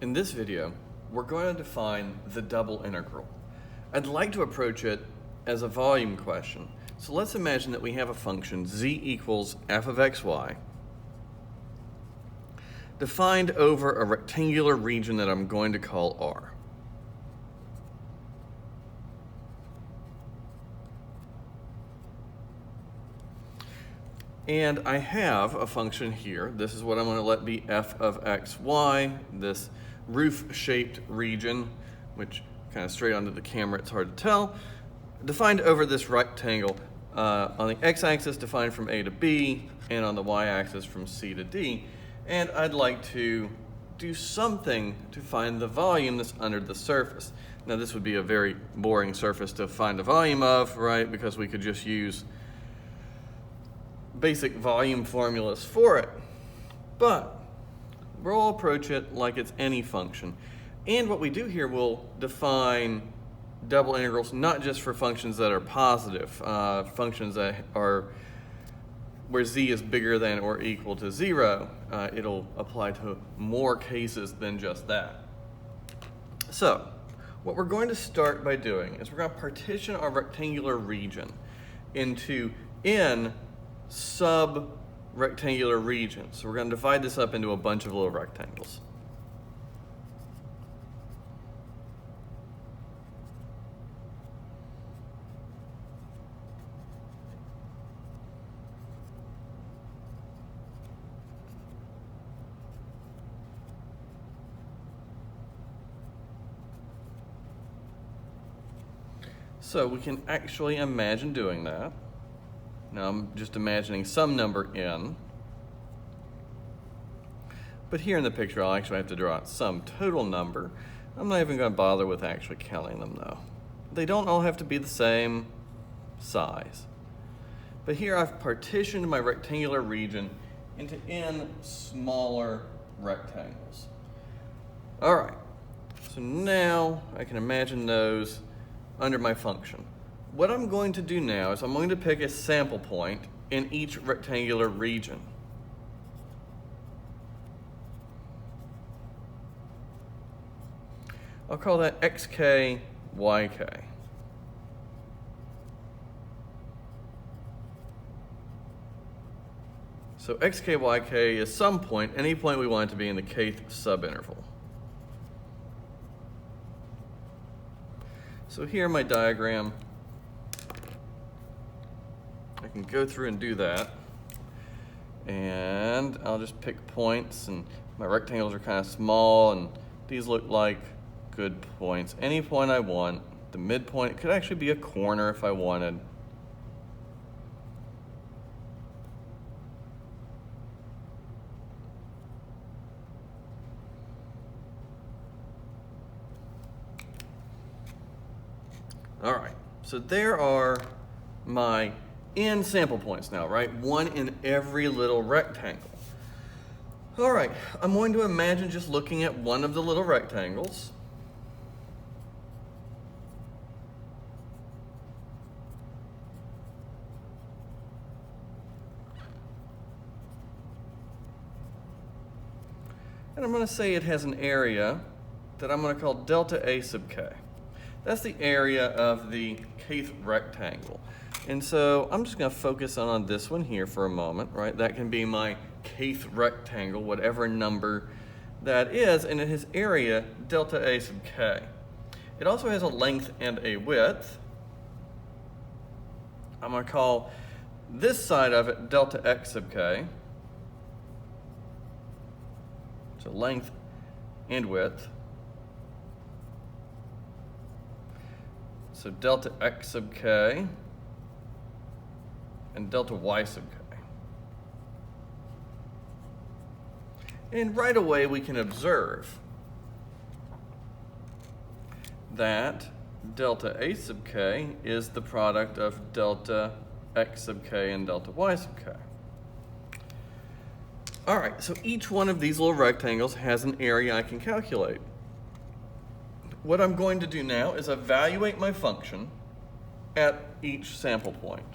In this video, we're going to define the double integral. I'd like to approach it as a volume question. So let's imagine that we have a function z equals f of xy defined over a rectangular region that I'm going to call R. And I have a function here. This is what I'm going to let be f of xy, this roof-shaped region, which kind of straight onto the camera, it's hard to tell, defined over this rectangle on the x-axis defined from A to B, and on the y-axis from C to D. And I'd like to do something to find the volume that's under the surface. Now this would be a very boring surface to find the volume of, right? Because we could just use basic volume formulas for it. But we'll approach it like it's any function. And what we do here, we'll define double integrals not just for functions that are positive, functions that are where z is bigger than or equal to 0. It'll apply to more cases than just that. So what we're going to start by doing is we're going to partition our rectangular region into n sub-rectangular regions. So we're going to divide this up into a bunch of little rectangles. So we can actually imagine doing that. Now I'm just imagining some number n. But here in the picture I'll actually have to draw out some total number. I'm not even going to bother with actually counting them though. They don't all have to be the same size. But here I've partitioned my rectangular region into n smaller rectangles. All right, so now I can imagine those under my function. What I'm going to do now is I'm going to pick a sample point in each rectangular region. I'll call that xk, yk. So xk, yk is some point, any point we want it to be in the kth subinterval. So here in my diagram, I can go through and do that. And I'll just pick points, and my rectangles are kind of small, and these look like good points. Any point I want, the midpoint, it could actually be a corner if I wanted. All right, so there are my n sample points now, right? One in every little rectangle. All right, I'm going to imagine just looking at one of the little rectangles. And I'm going to say it has an area that I'm going to call delta A sub k. That's the area of the kth rectangle. And so I'm just going to focus on this one here for a moment, right? That can be my kth rectangle, whatever number that is, and it has area delta A sub k. It also has a length and a width. I'm going to call this side of it delta x sub k. So length and width. So delta x sub k and delta y sub k. And right away we can observe that delta a sub k is the product of delta x sub k and delta y sub k. All right, so each one of these little rectangles has an area I can calculate. What I'm going to do now is evaluate my function at each sample point.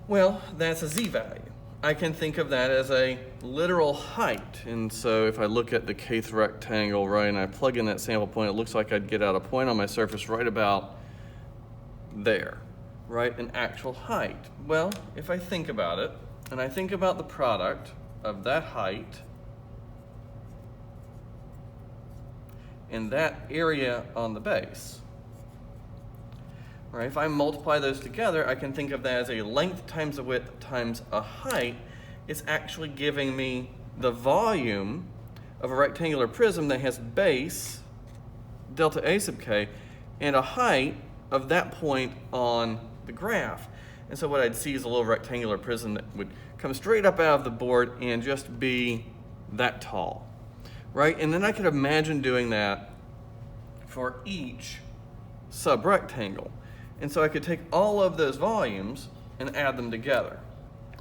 Well, that's a z-value. I can think of that as a literal height. And so if I look at the kth rectangle, right, and I plug in that sample point, it looks like I'd get out a point on my surface right about there, right, an actual height. Well, if I think about it, and I think about the product of that height and that area on the base, right, if I multiply those together, I can think of that as a length times a width times a height. It's actually giving me the volume of a rectangular prism that has base, delta A sub k, and a height of that point on the graph. And so what I'd see is a little rectangular prism that would come straight up out of the board and just be that tall, right? And then I could imagine doing that for each subrectangle. And so I could take all of those volumes and add them together.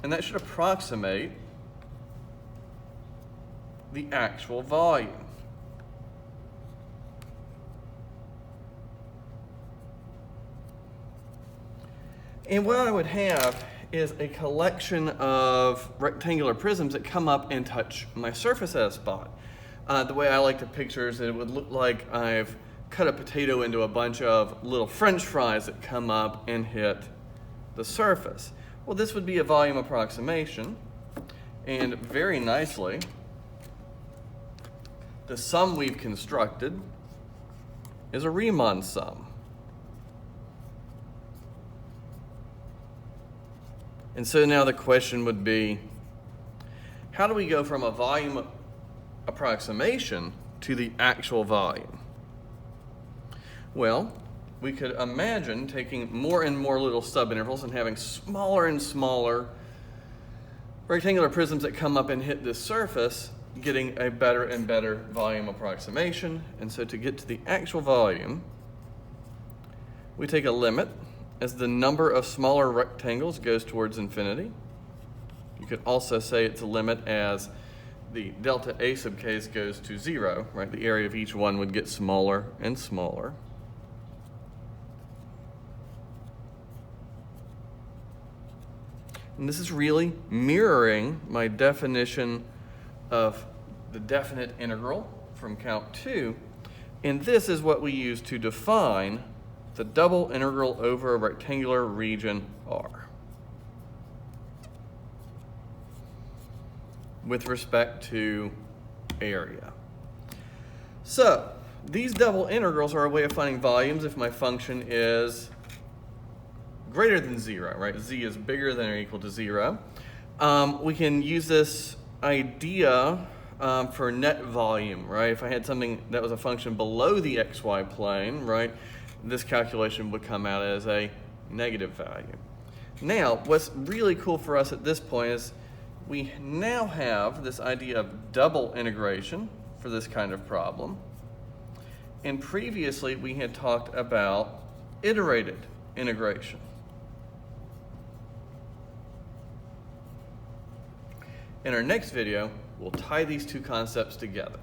And that should approximate the actual volume. And what I would have is a collection of rectangular prisms that come up and touch my surface at a spot. The way I like to picture is that it would look like I've cut a potato into a bunch of little French fries that come up and hit the surface. Well, this would be a volume approximation, and very nicely, the sum we've constructed is a Riemann sum. And so now the question would be, how do we go from a volume approximation to the actual volume? Well, we could imagine taking more and more little subintervals and having smaller and smaller rectangular prisms that come up and hit this surface, getting a better and better volume approximation. And so to get to the actual volume, we take a limit as the number of smaller rectangles goes towards infinity. You could also say it's a limit as the delta A sub k goes to 0, right? The area of each one would get smaller and smaller. And this is really mirroring my definition of the definite integral from count 2. And this is what we use to define the double integral over a rectangular region R with respect to area. So these double integrals are a way of finding volumes if my function is greater than 0, right? Z is bigger than or equal to 0. We can use this idea for net volume, right? If I had something that was a function below the xy plane, right, this calculation would come out as a negative value. Now, what's really cool for us at this point is we now have this idea of double integration for this kind of problem. And previously, we had talked about iterated integration. In our next video, we'll tie these two concepts together.